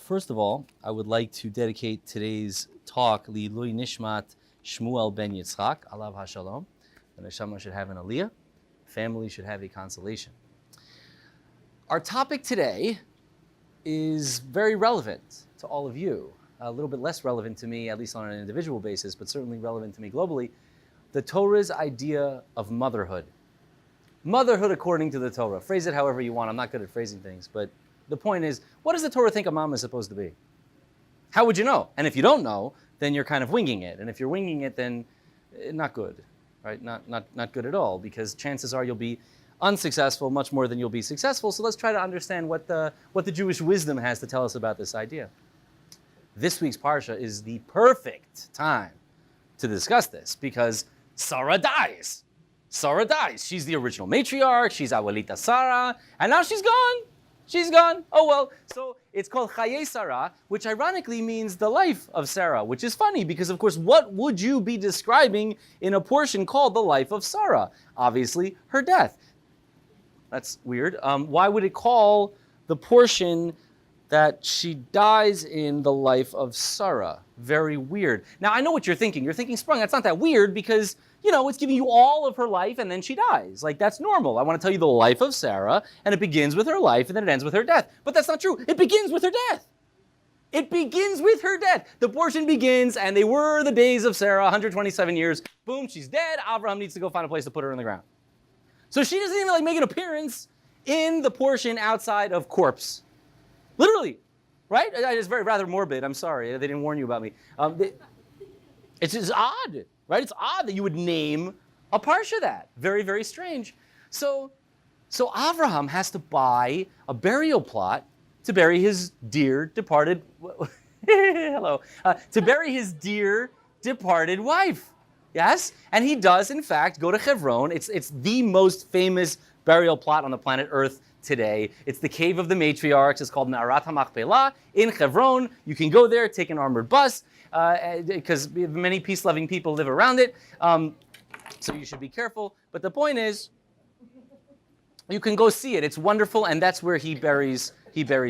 First of all, I would like to dedicate today's talk Li'ilui Nishmat Shmuel ben Yitzchak, Alav HaShalom. The neshama should have an aliyah. Family should have a consolation. Our topic today is very relevant to all of you. A little bit less relevant to me, at least on an individual basis, but certainly relevant to me globally. The Torah's idea of motherhood. Motherhood according to the Torah. Phrase it however you want. I'm not good at phrasing things, but the point is, what does the Torah think a mom is supposed to be? How would you know? And if you don't know, then you're kind of winging it. And if you're winging it, then not good, right? Not good at all, because chances are you'll be unsuccessful much more than you'll be successful. So let's try to understand what the Jewish wisdom has to tell us about this idea. This week's parsha is the perfect time to discuss this because Sara dies. Sara dies. She's the original matriarch. She's Abuelita Sara, and now she's gone. She's gone. Oh well. So it's called Chaye Sara, which ironically means the life of Sarah, which is funny because, of course, what would you be describing in a portion called the life of Sarah? Obviously, her death. That's weird. Why would it call the portion that she dies in the life of Sarah? Very weird. Now, I know what you're thinking. You're thinking, Sprung, that's not that weird because, it's giving you all of her life and then she dies. Like, that's normal. I want to tell you the life of Sarah, and it begins with her life and then it ends with her death. But that's not true. It begins with her death. It begins with her death. The portion begins, and they were the days of Sarah, 127 years. Boom, she's dead. Abraham needs to go find a place to put her in the ground. So she doesn't even make an appearance in the portion outside of corpse. Literally, right? It's rather morbid. I'm sorry. They didn't warn you about me. It's just odd, right? It's odd that you would name a parsha that. Very, very strange. So Avraham has to buy a burial plot to bury his dear departed, to bury his dear departed wife. Yes? And he does, in fact, go to Hebron. It's the most famous burial plot on the planet Earth today. It's the cave of the matriarchs. It's called Me'arat HaMachpelah in Hebron. You can go there, take an armored bus, because many peace-loving people live around it. So you should be careful. But the point is, you can go see it. It's wonderful, and that's where he buries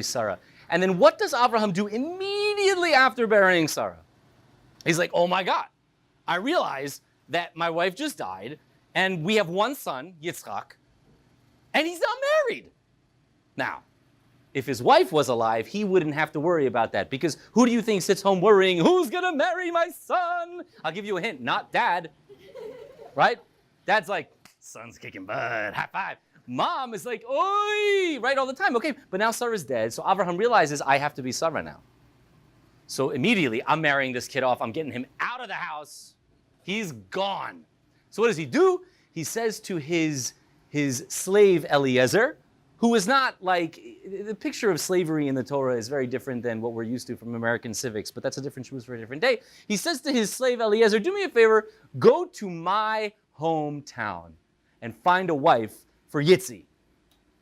Sarah. And then what does Abraham do immediately after burying Sarah? He's like, oh my God, I realize that my wife just died, and we have one son, Yitzchak, and he's not married. Now, if his wife was alive, he wouldn't have to worry about that, because who do you think sits home worrying, who's going to marry my son? I'll give you a hint, not dad, right? Dad's like, son's kicking butt, high five. Mom is like, oi, right, all the time. Okay, but now Sarah's dead, so Abraham realizes I have to be Sarah now. So immediately, I'm marrying this kid off. I'm getting him out of the house. He's gone. So what does he do? He says to his slave Eliezer, who is not like, the picture of slavery in the Torah is very different than what we're used to from American civics, but that's a different truth for a different day. He says to his slave Eliezer, do me a favor, go to my hometown and find a wife for Yitzi.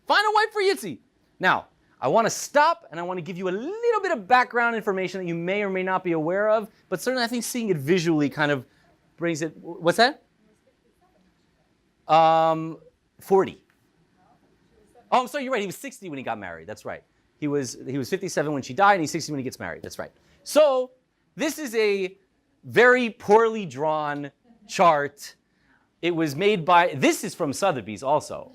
Find a wife for Yitzi. Now, I want to stop and I want to give you a little bit of background information that you may or may not be aware of, but certainly I think seeing it visually kind of brings it, what's that? 40. Oh, I'm sorry, you're right. He was 60 when he got married. That's right. He was 57 when she died, and he's 60 when he gets married. That's right. So this is a very poorly drawn chart. It was made by, this is from Sotheby's also.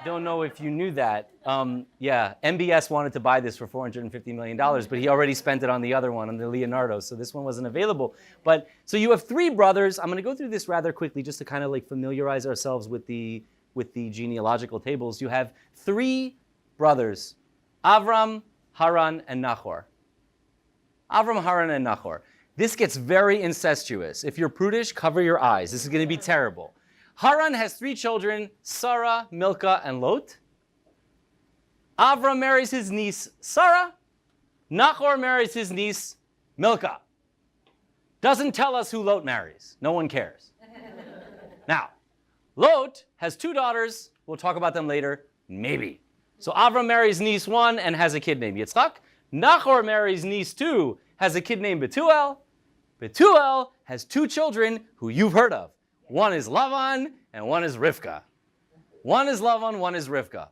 Don't know if you knew that. MBS wanted to buy this for $450 million, but he already spent it on the other one, on the Leonardo, so this one wasn't available. But so you have three brothers. I'm going to go through this rather quickly just to kind of like familiarize ourselves with the genealogical tables. You have three brothers, Avram, Haran, and Nachor. Avram, Haran, and Nachor. This gets very incestuous. If you're prudish, cover your eyes. This is going to be terrible. Haran has three children, Sara, Milcah, and Lot. Avram marries his niece, Sara. Nachor marries his niece, Milcah. Doesn't tell us who Lot marries. No one cares. Now, Lot has two daughters. We'll talk about them later. Maybe. So Avram marries niece 1 and has a kid named Yitzchak. Nachor marries niece 2, has a kid named Betuel. Betuel has two children who you've heard of. One is Lavan and one is Rivka. One is Lavan, one is Rivka.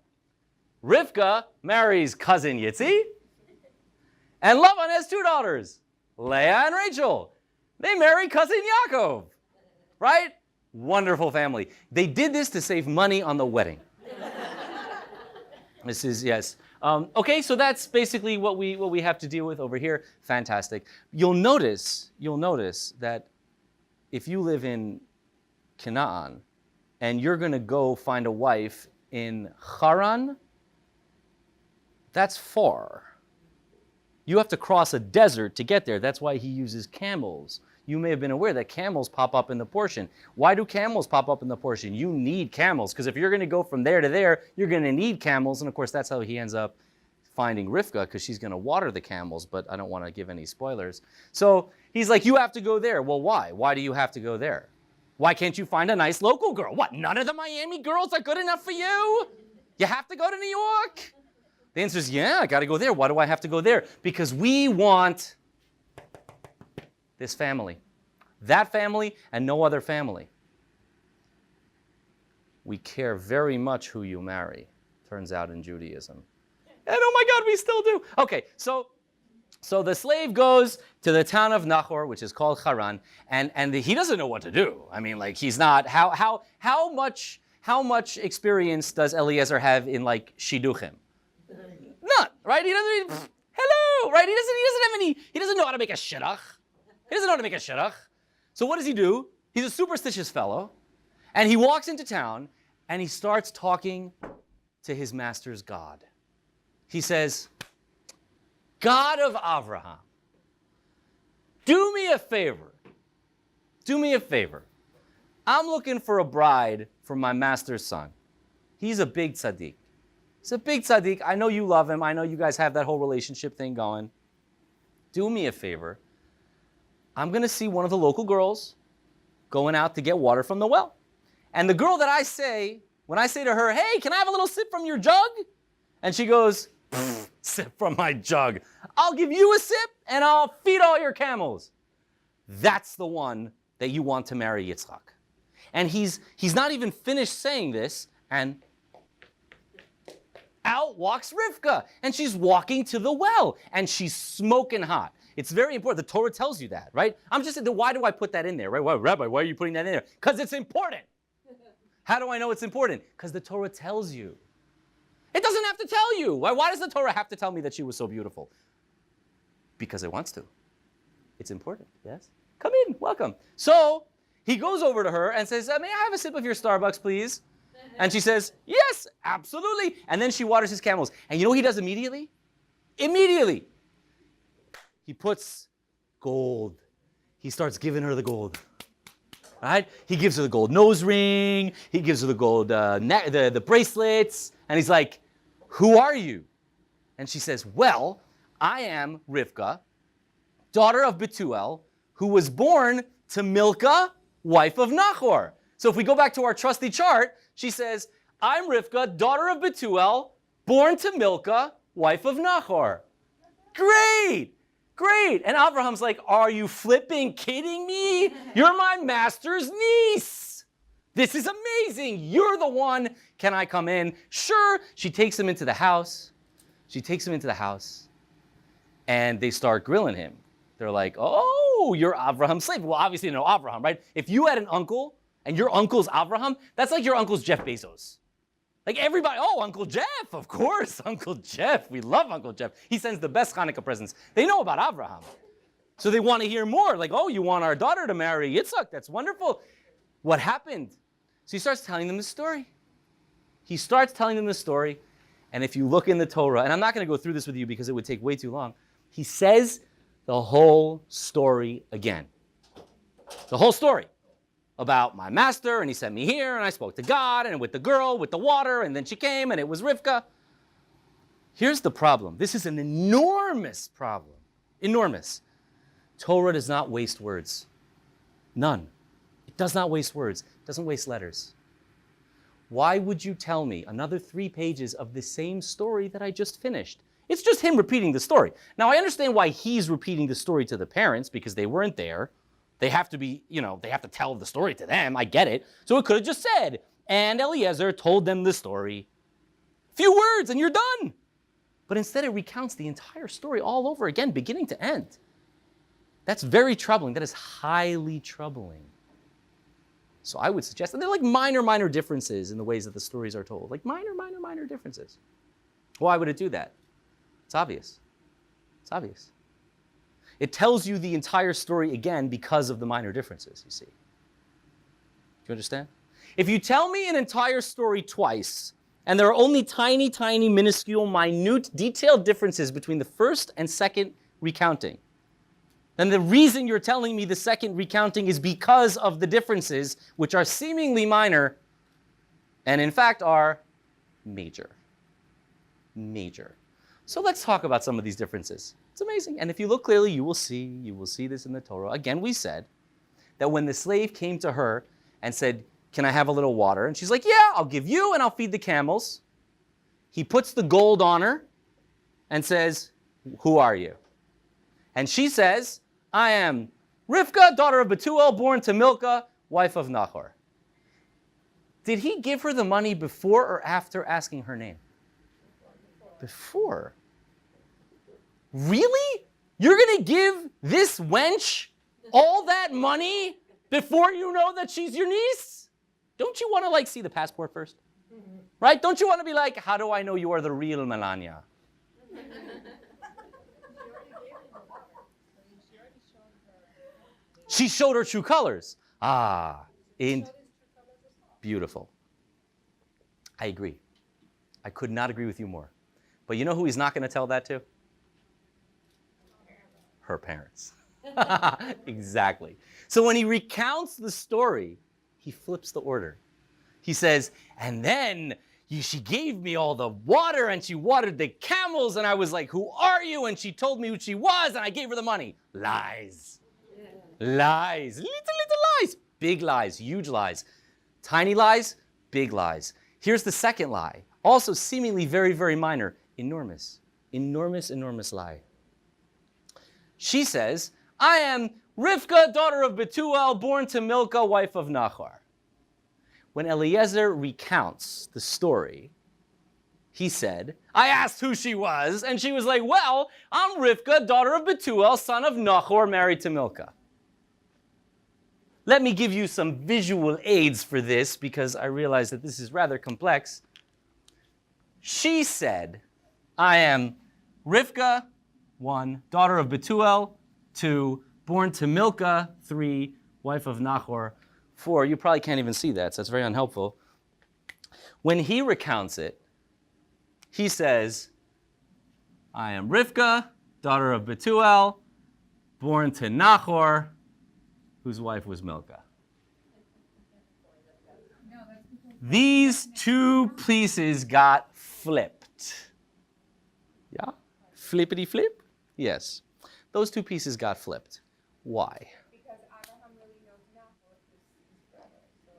Rivka marries cousin Yitzi. And Lavan has 2 daughters, Leah and Rachel. They marry cousin Yaakov, right? Wonderful family. They did this to save money on the wedding. This is, yes. Okay, so that's basically what we have to deal with over here. Fantastic. You'll notice that if you live in Canaan and you're going to go find a wife in Haran, that's far. You have to cross a desert to get there. That's why he uses camels. You may have been aware that camels pop up in the portion. Why do camels pop up in the portion? You need camels, because if you're going to go from there to there, you're going to need camels. And of course, that's how he ends up finding Rivka, because she's going to water the camels, but I don't want to give any spoilers. So he's like, you have to go there. Well, why? Why do you have to go there? Why can't you find a nice local girl? What, none of the Miami girls are good enough for you? You have to go to New York? The answer is, yeah, I got to go there. Why do I have to go there? Because we want this family, that family, and no other family. We care very much who you marry, turns out in Judaism. And oh my God, we still do. Okay, so the slave goes to the town of Nahor, which is called Haran, and he doesn't know what to do. I mean, like, he's not, how much experience does Eliezer have in, like, shidduchim? None, right? He doesn't, hello, right? He doesn't know how to make a shidduch. He doesn't know how to make a shidduch. So what does he do? He's a superstitious fellow, and he walks into town, and he starts talking to his master's God. He says, God of Abraham, do me a favor. Do me a favor. I'm looking for a bride for my master's son. He's a big tzaddik. He's a big tzaddik. I know you love him. I know you guys have that whole relationship thing going. Do me a favor. I'm going to see one of the local girls going out to get water from the well. And the girl that I say, when I say to her, hey, can I have a little sip from your jug? And she goes, sip from my jug. I'll give you a sip and I'll feed all your camels. That's the one that you want to marry Yitzchak. And he's not even finished saying this, and out walks Rivka, and she's walking to the well, and she's smoking hot. It's very important. The Torah tells you that, right? I'm just saying, why do I put that in there, right? Why, Rabbi, why are you putting that in there? Because it's important. How do I know it's important? Because the Torah tells you. It doesn't have to tell you. Why does the Torah have to tell me that she was so beautiful? Because it wants to. It's important, yes? Come in, welcome. So he goes over to her and says, may I have a sip of your Starbucks, please? And she says, yes, absolutely. And then she waters his camels. And you know what he does immediately? Immediately. He puts gold. He starts giving her the gold. Right? He gives her the gold nose ring. He gives her the gold the bracelets. And he's like, who are you? And she says, well, I am Rivka, daughter of Bethuel, who was born to Milcah, wife of Nahor. So if we go back to our trusty chart, she says, I'm Rivka, daughter of Bethuel, born to Milcah, wife of Nahor. Great! Great. And Abraham's like, are you flipping kidding me? You're my master's niece. This is amazing. You're the one. Can I come in? Sure. She takes him into the house. And they start grilling him. They're like, oh, you're Abraham's slave. Well, obviously you know Abraham, right? If you had an uncle and your uncle's Abraham, that's like your uncle's Jeff Bezos. Like everybody, oh, Uncle Jeff, of course, Uncle Jeff. We love Uncle Jeff. He sends the best Hanukkah presents. They know about Abraham. So they want to hear more. Like, oh, you want our daughter to marry Yitzhak. That's wonderful. What happened? So he starts telling them the story. And if you look in the Torah, and I'm not going to go through this with you because it would take way too long, he says the whole story again. The whole story. About my master, and he sent me here, and I spoke to God, and with the girl, with the water, and then she came, and it was Rivka. Here's the problem. This is an enormous problem. Enormous. Torah does not waste words. None. It does not waste words. It doesn't waste letters. Why would you tell me another 3 pages of the same story that I just finished? It's just him repeating the story. Now, I understand why he's repeating the story to the parents, because they weren't there. They have to be, they have to tell the story to them. I get it. So it could have just said, and Eliezer told them the story. Few words and you're done. But instead it recounts the entire story all over again, beginning to end. That's very troubling. That is highly troubling. So I would suggest, and they're like minor differences in the ways that the stories are told. Like minor differences. Why would it do that? It's obvious. It's obvious. It tells you the entire story again because of the minor differences, you see. Do you understand? If you tell me an entire story twice, and there are only tiny, minuscule, minute, detailed differences between the first and second recounting, then the reason you're telling me the second recounting is because of the differences, which are seemingly minor, and in fact are major. Major. So let's talk about some of these differences. It's amazing. And if you look clearly, you will see this in the Torah. Again, we said that when the slave came to her and said, "Can I have a little water?" And she's like, "Yeah, I'll give you and I'll feed the camels." He puts the gold on her and says, "Who are you?" And she says, "I am Rivka, daughter of Bethuel, born to Milcah, wife of Nahor." Did he give her the money before or after asking her name? Before. Really? You're going to give this wench all that money before you know that she's your niece? Don't you want to see the passport first? Right? Don't you want to be like, how do I know you are the real Melania? She showed her true colors. Beautiful. I agree. I could not agree with you more. But you know who he's not going to tell that to? Her parents. Exactly. So when he recounts the story, he flips the order. He says, and then she gave me all the water and she watered the camels and I was like, "Who are you?" And she told me who she was and I gave her the money. Lies. Lies. Little lies. Big lies. Huge lies. Tiny lies. Big lies. Here's the second lie. Also seemingly very minor. Enormous lie. She says, "I am Rivka, daughter of Bethuel, born to Milcah, wife of Nahor." When Eliezer recounts the story, he said, "I asked who she was, and she was like, well, I'm Rivka, daughter of Bethuel, son of Nahor, married to Milcah." Let me give you some visual aids for this, because I realize that this is rather complex. She said, "I am Rivka, 1, daughter of Bethuel, 2, born to Milcah, 3, wife of Nahor, 4." You probably can't even see that, so that's very unhelpful. When he recounts it, he says, "I am Rivka, daughter of Bethuel, born to Nahor, whose wife was Milcah." These two pieces got flipped. Yeah? Flippity flip? Yes. Those two pieces got flipped. Why? Because Abraham really knows Nahor, his brother. So,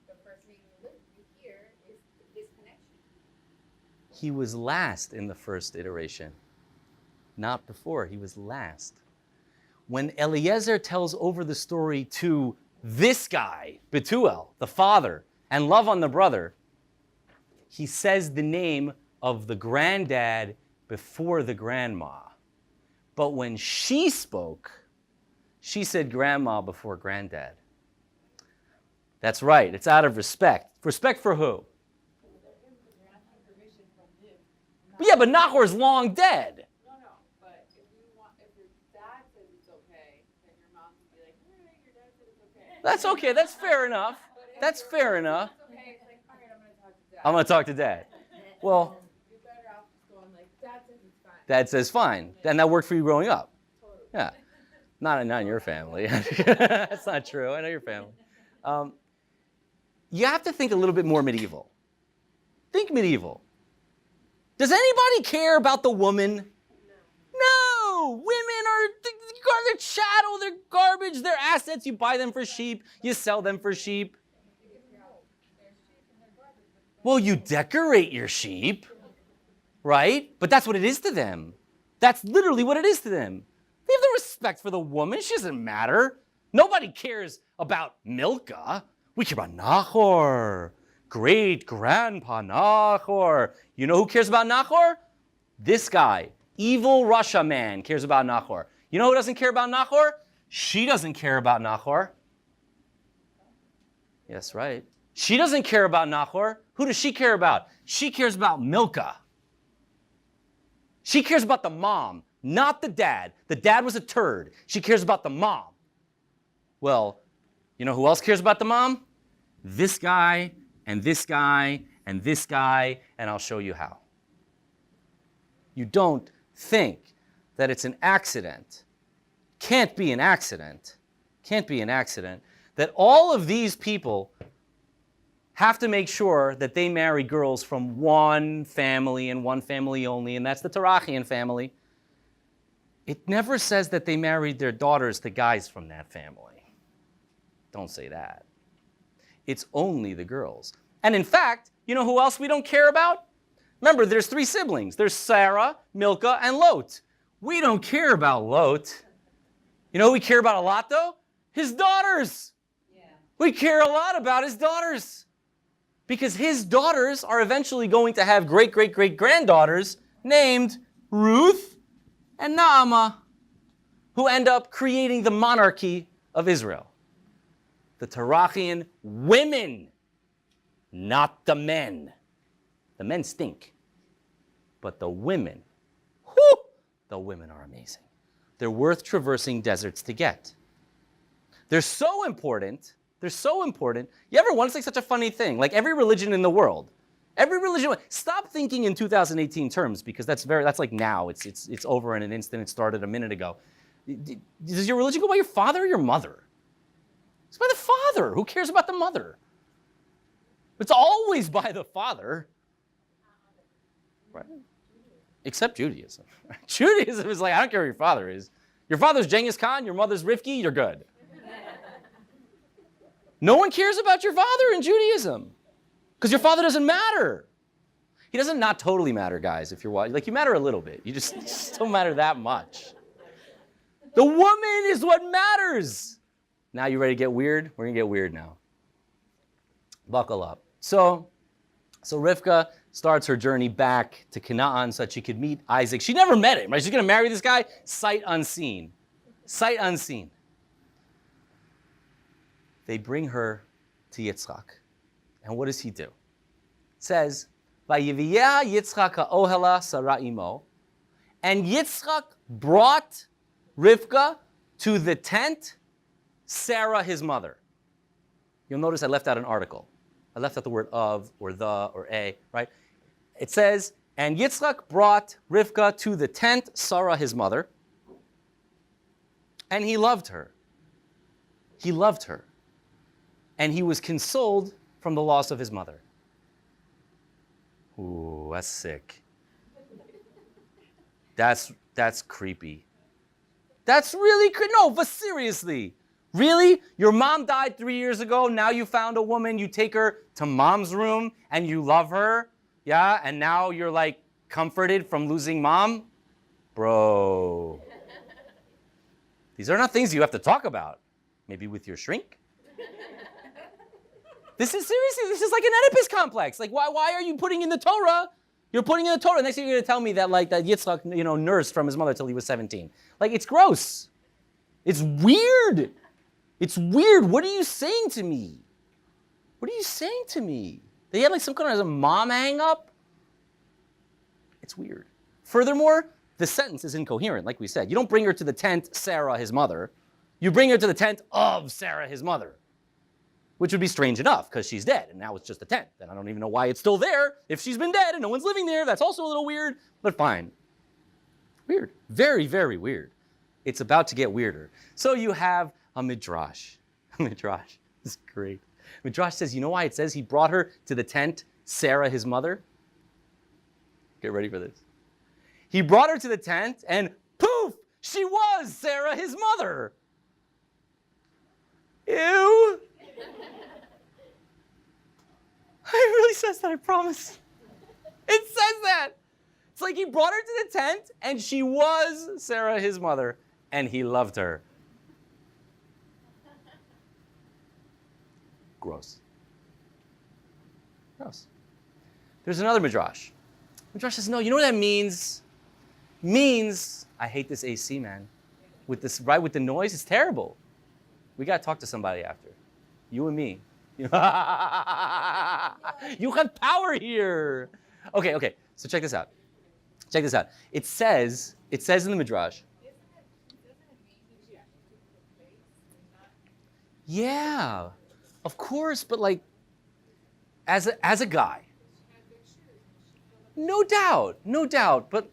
the first thing you hear is this connection. He was last in the first iteration. Not before. He was last. When Eliezer tells over the story to this guy, Bethuel, the father, and love on the brother, he says the name of the granddad before the grandma. But when she spoke, she said grandma before granddad. That's right. It's out of respect. Respect for who? Yeah, but Nahor's long dead. No, but if your dad says it's okay, then your mom can be like, all right, your dad said it's okay. That's okay. That's fair enough. That's fair enough. It's okay. It's like, all right, I'm going to talk to dad. I'm going to talk to dad. Well, You're better off just going dad says it's fine. dad says fine. And that worked for you growing up. Totally. Yeah. Not in your family. That's not true. I know your family. You have to think a little bit more medieval. Think medieval. Does anybody care about the woman? No. Women are they're chattel, they're garbage, they're assets. You buy them for sheep, you sell them for sheep. Well, you decorate your sheep, right? But that's what it is to them. That's literally what it is to them. They have the respect for the woman. She doesn't matter. Nobody cares about Milcah. We care about Nahor. Great grandpa Nahor. You know who cares about Nahor? This guy, evil Russia man, cares about Nahor. You know who doesn't care about Nahor? She doesn't care about Nahor. Yes, right. She doesn't care about Nahor. Who does she care about? She cares about Milcah. She cares about the mom, not the dad. The dad was a turd. She cares about the mom. Well, you know who else cares about the mom? This guy, and this guy, and this guy, and I'll show you how. You don't think that it's an accident. Can't be an accident. Can't be an accident that all of these people have to make sure that they marry girls from one family and one family only, and that's the Tarachian family. It never says that they married their daughters to guys from that family. Don't say that. It's only the girls. And in fact, you know who else we don't care about? Remember, there's 3 siblings. There's Sara, Milcah, and Lot. We don't care about Lot. You know who we care about a lot, though? His daughters. Yeah. We care a lot about his daughters. Because his daughters are eventually going to have great-great-great-granddaughters named Ruth and Naamah, who end up creating the monarchy of Israel. The Tarachian women, not the men. The men stink. But the women, whew, the women are amazing. They're worth traversing deserts to get. They're so important. They're so important. You ever wonder, it's like such a funny thing, like every religion in the world, stop thinking in 2018 terms, because that's like now. It's over in an instant. It started a minute ago. Does your religion go by your father or your mother? It's by the father. Who cares about the mother? It's always by the father. Right? Except Judaism. Judaism is like, I don't care who your father is. Your father's Genghis Khan, your mother's Rivka, you're good. No one cares about your father in Judaism because your father doesn't matter. He doesn't not totally matter, guys, if you're watching. Like, you matter a little bit. You just don't matter that much. The woman is what matters. Now you ready to get weird? We're going to get weird now. Buckle up. So Rivka starts her journey back to Canaan so that she could meet Isaac. She never met him, right? She's going to marry this guy sight unseen. Sight unseen. They bring her to Yitzchak. And what does he do? It says, Vayiviyah Yitzchak ha'ohela Sara imo. And Yitzchak brought Rivka to the tent, Sara his mother. You'll notice I left out an article. I left out the word of, or the, or a, right? It says, and Yitzchak brought Rivka to the tent, Sara his mother, and he loved her. He loved her. And he was consoled from the loss of his mother. Ooh, that's sick. That's creepy. That's really creepy. No, but seriously. Really? Your mom died 3 years ago. Now you found a woman. You take her to mom's room and you love her. Yeah? And now you're like comforted from losing mom? Bro. These are not things you have to talk about. Maybe with your shrink. This is like an Oedipus complex. Like, why are you putting in the Torah? You're putting in the Torah. Next thing you're going to tell me that Yitzchak, nursed from his mother till he was 17. Like, it's gross. It's weird. It's weird. What are you saying to me? What are you saying to me? They had like some kind of a mom hang up? It's weird. Furthermore, the sentence is incoherent, like we said. You don't bring her to the tent, Sara, his mother. You bring her to the tent of Sara, his mother. Which would be strange enough, because she's dead, and now it's just a tent. And I don't even know why it's still there. If she's been dead and no one's living there, that's also a little weird, but fine. Weird. Very, very weird. It's about to get weirder. So you have a midrash. A midrash. This is great. Midrash says, you know why it says he brought her to the tent, Sara, his mother? Get ready for this. He brought her to the tent, and poof, she was Sara, his mother. Ew. It really says that, I promise. It says that. It's like he brought her to the tent, and she was Sara, his mother, and he loved her. Gross. Gross. There's another midrash. Midrash says, no, you know what that means? means, I hate this AC, man. With this, right, with the noise, it's terrible. We got to talk to somebody after. You and me. You have power here. Okay. So check this out. It says in the Midrash. Yeah, of course, but like, as a guy, no doubt. But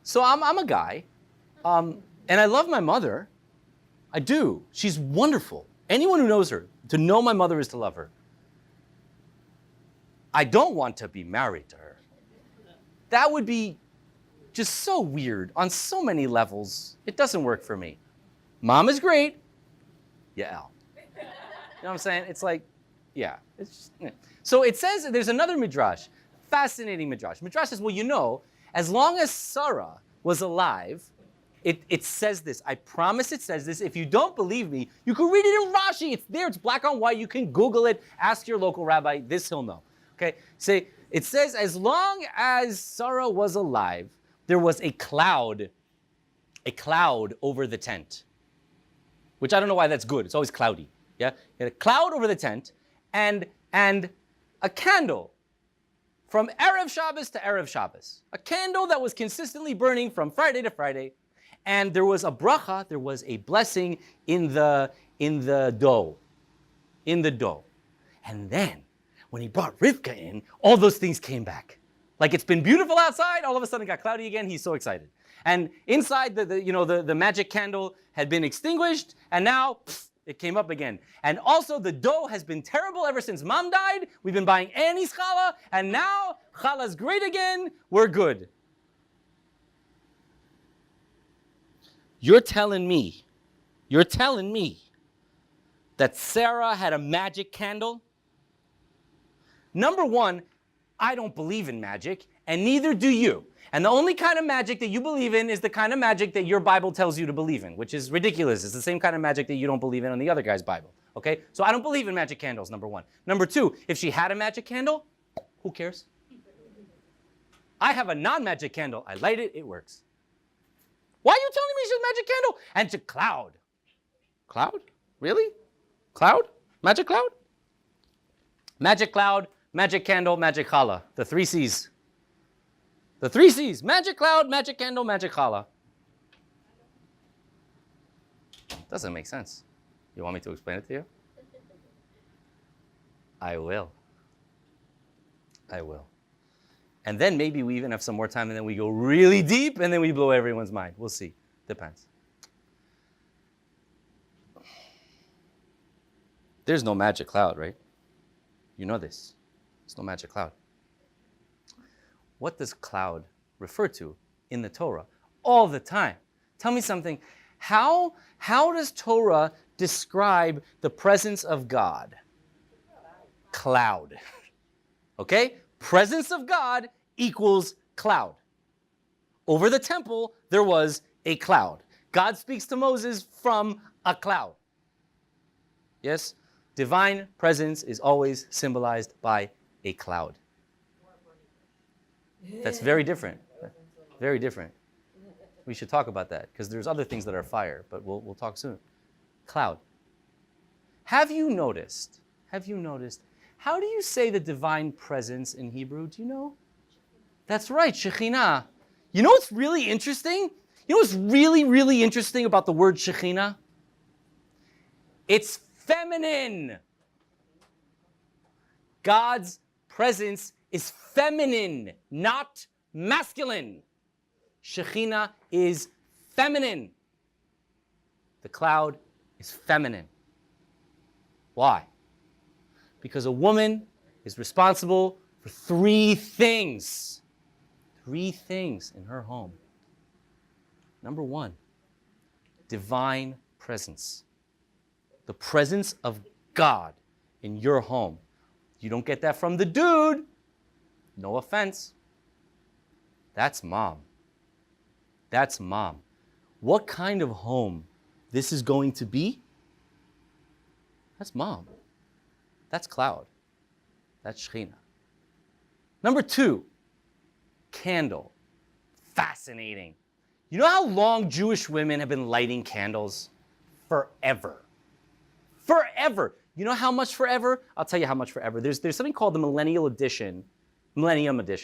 so I'm a guy, and I love my mother. I do. She's wonderful. Anyone who knows her, to know my mother is to love her. I don't want to be married to her. That would be just so weird on so many levels. It doesn't work for me. Mom is great. Yeah. You know what I'm saying? It's like, yeah. So it says, there's another midrash, fascinating midrash. Midrash says, well, as long as Sara was alive, it says this. I promise it says this. If you don't believe me, you can read it in Rashi. It's there. It's black on white. You can Google it. Ask your local rabbi. This he'll know. Okay? Say, it says, as long as Sara was alive, there was a cloud over the tent. Which I don't know why that's good. It's always cloudy. Yeah? You had a cloud over the tent and a candle from Erev Shabbos to Erev Shabbos. A candle that was consistently burning from Friday to Friday. And there was a bracha, there was a blessing in the dough. In the dough. And then, when he brought Rivka in, all those things came back. Like it's been beautiful outside, all of a sudden it got cloudy again, he's so excited. And inside the magic candle had been extinguished, and now it came up again. And also the dough has been terrible ever since mom died. We've been buying Annie's challah, and now challah's great again, we're good. You're telling me that Sara had a magic candle? Number one, I don't believe in magic, and neither do you. And the only kind of magic that you believe in is the kind of magic that your Bible tells you to believe in, which is ridiculous. It's the same kind of magic that you don't believe in on the other guy's Bible. Okay? So I don't believe in magic candles, number one. Number two, if she had a magic candle, who cares? I have a non-magic candle. I light it, it works. Why are you telling me she's a magic candle? And to cloud. Cloud? Really? Cloud? Magic cloud? Magic cloud, magic candle, magic challah. The 3 C's. The 3 C's. Magic cloud, magic candle, magic challah. Doesn't make sense. You want me to explain it to you? I will. And then maybe we even have some more time and then we go really deep and then we blow everyone's mind. We'll see. Depends. There's no magic cloud, right? You know this. There's no magic cloud. What does cloud refer to in the Torah? All the time. Tell me something. How does Torah describe the presence of God? Cloud. Okay? Presence of God equals cloud. Over the temple, there was a cloud. God speaks to Moses from a cloud. Yes? Divine presence is always symbolized by a cloud. That's very different. Very different. We should talk about that because there's other things that are fire, but we'll talk soon. Cloud. Have you noticed, how do you say the divine presence in Hebrew? Do you know? That's right, Shekhinah. You know what's really interesting? You know what's really, really interesting about the word Shekhinah? It's feminine. God's presence is feminine, not masculine. Shekhinah is feminine. The cloud is feminine. Why? Because a woman is responsible for 3 things. 3 things in her home. Number 1, divine presence. The presence of God in your home. You don't get that from the dude. No offense. That's mom. That's mom. What kind of home this is going to be? That's mom. That's cloud. That's Shekhinah. Number 2, candle. Fascinating. You know how long Jewish women have been lighting candles? Forever. Forever. You know how much forever? I'll tell you how much forever. There's something called the Millennium Edition,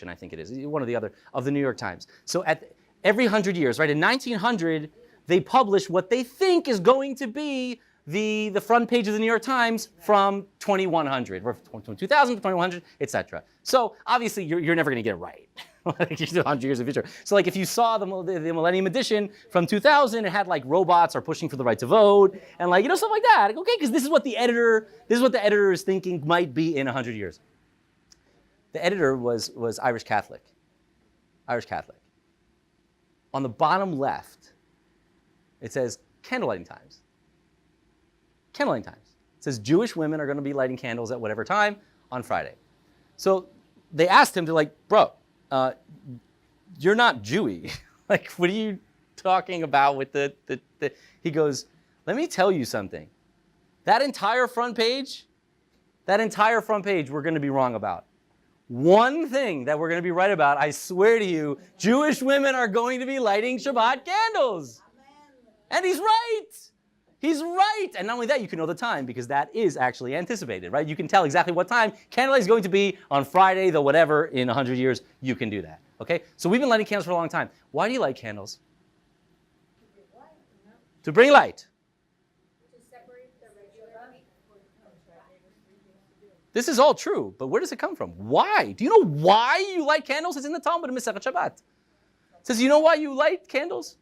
I think it is, one or the other, of the New York Times. So at every 100 years, right, in 1900, they publish what they think is going to be the front page of the New York Times from 2100, or from 2000 to 2100, etc. So obviously, you're never going to get it right. Like, you're 100 years of future. So like if you saw the Millennium Edition from 2000, it had like robots are pushing for the right to vote and like, stuff like that. Okay, because this is what the editor is thinking might be in 100 years. The editor was Irish Catholic. Irish Catholic. On the bottom left, it says candlelighting times. Candlelighting times. It says Jewish women are going to be lighting candles at whatever time on Friday. So they asked him to like, bro, you're not Jewy. Like, what are you talking about with the? He goes, let me tell you something. That entire front page, we're going to be wrong about. One thing that we're going to be right about, I swear to you, Jewish women are going to be lighting Shabbat candles. And he's right. He's right. And not only that, you can know the time because that is actually anticipated, right? You can tell exactly what time candlelight is going to be on Friday, the whatever, in 100 years. You can do that, okay? So we've been lighting candles for a long time. Why do you light candles? To bring light. To separate the regular meat. This is all true, but where does it come from? Why? Do you know why you light candles? It's in the Talmud in Masechet Shabbat. It says, you know why you light candles?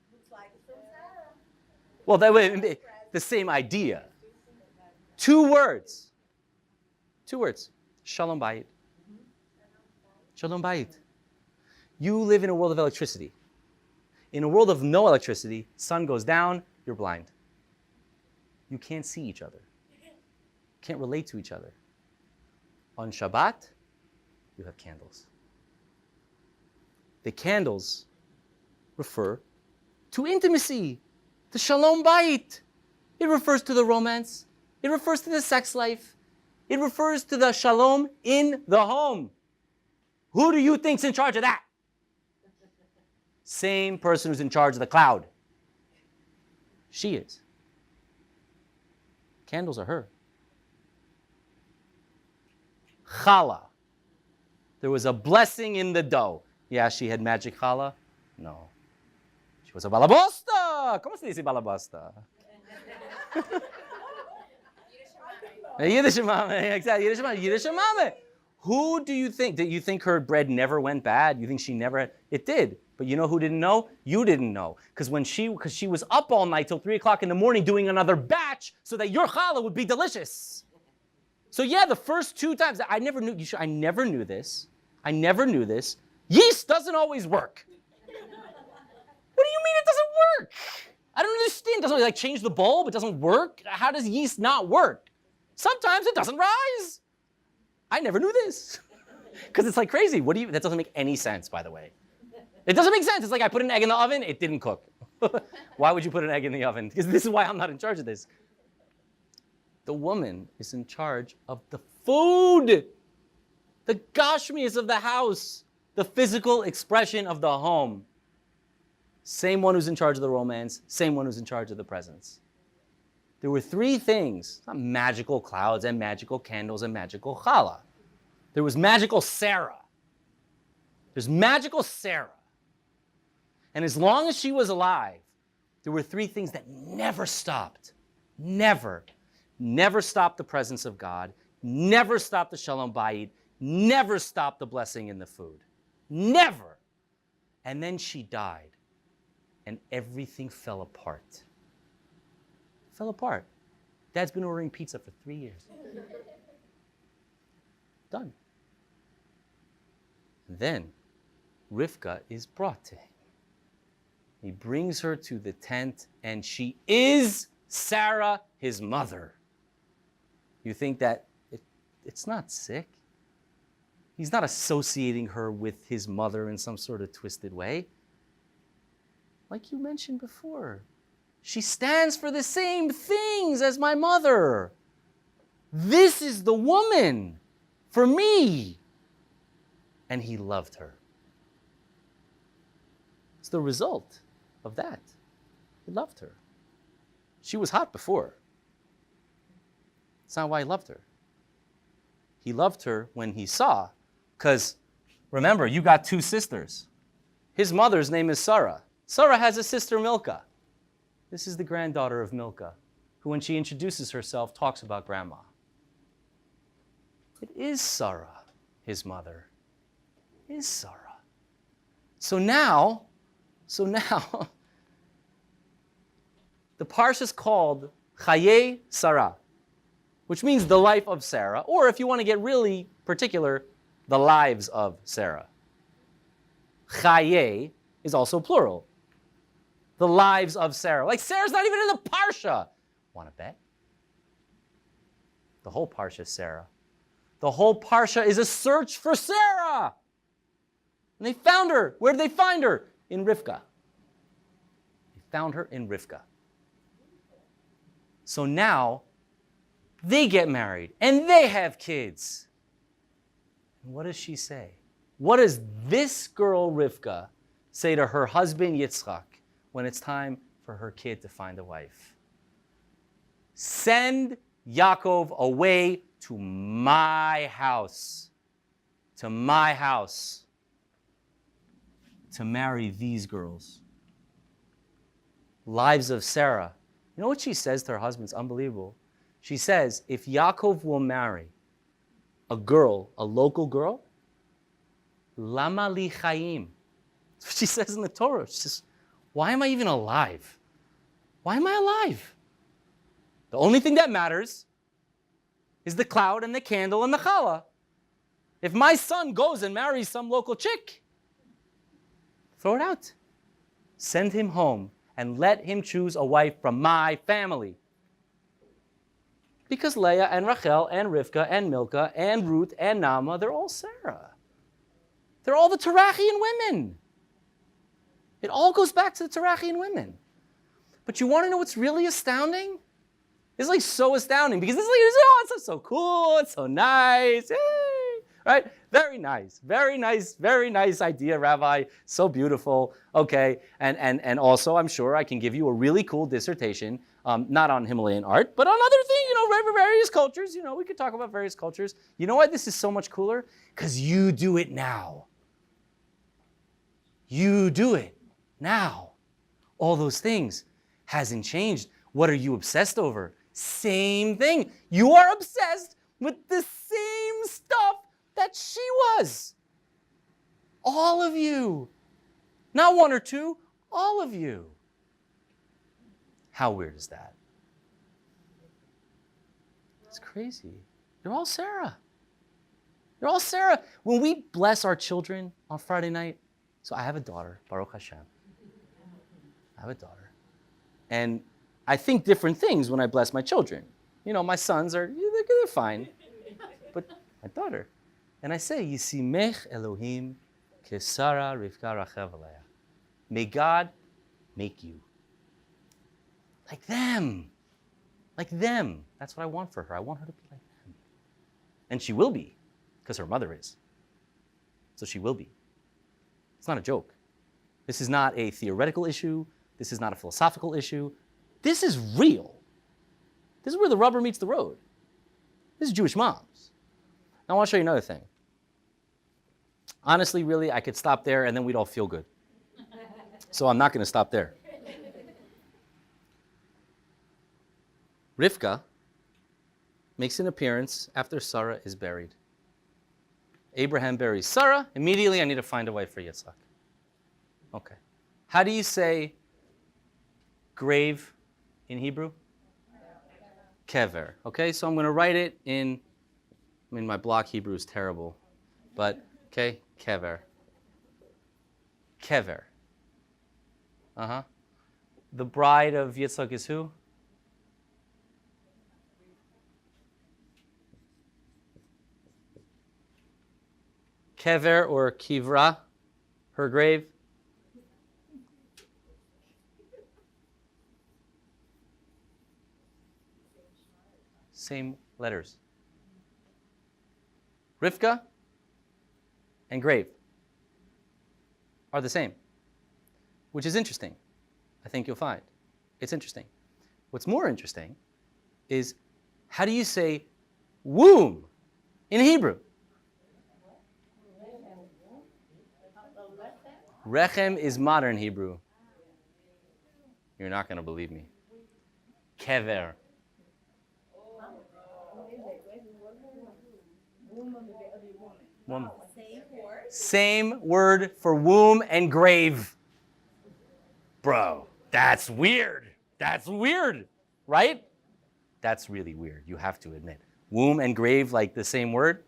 Well, that way, the same idea. Two words. Shalom bayit. Shalom bayit. You live in a world of electricity. In a world of no electricity, sun goes down, you're blind. You can't see each other. Can't relate to each other. On Shabbat, you have candles. The candles refer to intimacy, the shalom bayit. It refers to the romance. It refers to the sex life. It refers to the shalom in the home. Who do you think's in charge of that? Same person who's in charge of the cloud. She is. Candles are her. Challah. There was a blessing in the dough. Yeah, she had magic challah? No. She was a balabosta. ¿Cómo se dice balabosta? Yiddish mame. Exactly. Yiddish mame. Who do you think? Did you think her bread never went bad? You think she never? It did. But you know who didn't know? You didn't know. Because she was up all night till 3 o'clock in the morning doing another batch so that your challah would be delicious. So yeah, the first 2 times, I never knew this. Yeast doesn't always work. What do you mean it doesn't work? I don't understand. It doesn't like change the bulb? It doesn't work? How does yeast not work? Sometimes it doesn't rise. I never knew this. Because it's like crazy. That doesn't make any sense, by the way. It doesn't make sense. It's like I put an egg in the oven, it didn't cook. Why would you put an egg in the oven? Because this is why I'm not in charge of this. The woman is in charge of the food, the gashmias of the house, the physical expression of the home. Same one who's in charge of the romance, same one who's in charge of the presents. There were 3 things, not magical clouds and magical candles and magical challah. There was magical Sara. There's magical Sara. And as long as she was alive, there were 3 things that never stopped. Never stopped the presence of God, never stopped the shalom bayit, never stopped the blessing in the food. Never. And then she died, and everything fell apart. Fell apart. Dad's been ordering pizza for 3 years. Done. Then Rivka is brought to him. He brings her to the tent, and she is Sara, his mother. You think that it's not sick? He's not associating her with his mother in some sort of twisted way. Like you mentioned before, she stands for the same things as my mother. This is the woman for me. And he loved her. It's the result. of that. He loved her. She was hot before. That's not why he loved her. He loved her when he saw, because remember, you got two sisters. His mother's name is Sara. Sara has a sister, Milcah. This is the granddaughter of Milcah, who, when she introduces herself, talks about grandma. It is Sara, his mother. It is Sara. So now, the parsha is called Chaye Sara, which means the life of Sarah, or if you want to get really particular, the lives of Sarah. Chaye is also plural. The lives of Sarah. Like Sarah's not even in the parsha. Want to bet? The whole parsha is Sarah. The whole parsha is a search for Sarah. And they found her. Where did they find her? In Rivka. They found her in Rivka. So now, they get married, and they have kids. And what does she say? What does this girl, Rivka, say to her husband, Yitzchak, when it's time for her kid to find a wife? Send Yaakov away to my house. To my house. To marry these girls. Lives of Sarah. You know what she says to her husband? It's unbelievable. She says, if Yaakov will marry a girl, a local girl, lama li chayim. That's what she says in the Torah. She says, why am I even alive? Why am I alive? The only thing that matters is the cloud and the candle and the challah. If my son goes and marries some local chick, throw it out. Send him home and let him choose a wife from my family. Because Leah and Rachel and Rivka and Milcah and Ruth and Naamah, they're all Sarah. They're all the Terachian women. It all goes back to the Terachian women. But you want to know what's really astounding? It's like so astounding because it's like, oh, it's so cool, it's so nice, yay, right? Very nice idea, Rabbi. So beautiful. Okay, and also I'm sure I can give you a really cool dissertation, not on Himalayan art, but on other things, various cultures. We could talk about various cultures. You know why this is so much cooler? Because you do it now. You do it now. All those things hasn't changed. What are you obsessed over? Same thing. You are obsessed with the same stuff that she was. All of you. Not one or two, all of you. How weird is that? It's crazy. You're all Sarah. You're all Sarah. When we bless our children on Friday night, so I have a daughter, Baruch Hashem. I have a daughter. And I think different things when I bless my children. My sons they're fine. But my daughter. And I say, Yisimech Elohim kesara Rivka Rachel Leah. May God make you like them. Like them. That's what I want for her. I want her to be like them. And she will be, because her mother is. So she will be. It's not a joke. This is not a theoretical issue. This is not a philosophical issue. This is real. This is where the rubber meets the road. This is Jewish moms. Now I want to show you another thing. Honestly, really, I could stop there and then we'd all feel good. So I'm not going to stop there. Rivka makes an appearance after Sarah is buried. Abraham buries Sarah. Immediately, I need to find a wife for Yitzchak. Okay. How do you say grave in Hebrew? Kever. Okay, so I'm going to write it in, my block Hebrew is terrible, but, okay, kever. Kever. The bride of Yitzchak is who? Kever or kivra, her grave. Same letters. Rivka and grave are the same, which is interesting I think you'll find. It's interesting. What's more interesting is, how do you say womb in Hebrew? Rechem is modern Hebrew. You're not going to believe me. Kever. Woman. Same word for womb and grave. Bro, that's weird. That's weird, right? That's really weird, you have to admit. Womb and grave, like the same word?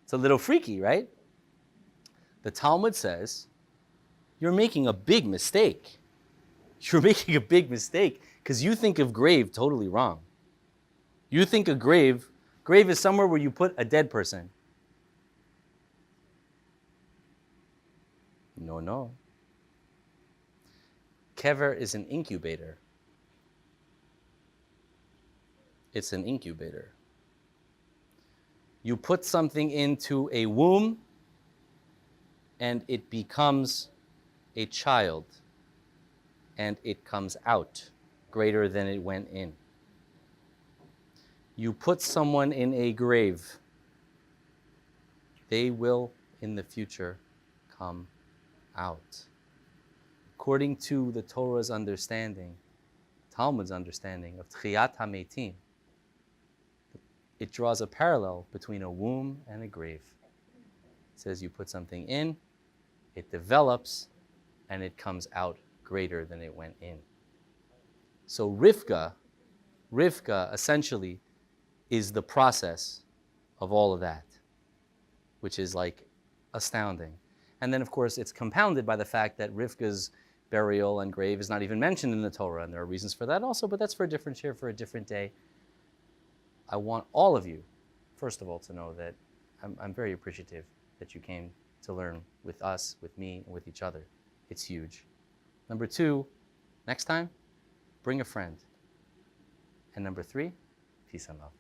It's a little freaky, right? The Talmud says, you're making a big mistake. You're making a big mistake because you think of grave totally wrong. You think of grave is somewhere where you put a dead person. No. Kever is an incubator. It's an incubator. You put something into a womb and it becomes a child and it comes out greater than it went in. You put someone in a grave, they will in the future come out. According to the Torah's understanding, Talmud's understanding of Tchiyat HaMeitim, it draws a parallel between a womb and a grave. It says you put something in, it develops, and it comes out greater than it went in. So Rivka essentially is the process of all of that, which is like astounding. And then of course it's compounded by the fact that Rivka's burial and grave is not even mentioned in the Torah, and there are reasons for that also, but that's for a different share, for a different day. I want all of you, first of all, to know that I'm very appreciative that you came to learn with us, with me, and with each other. It's huge. Number 2, next time, bring a friend. And number 3, peace and love.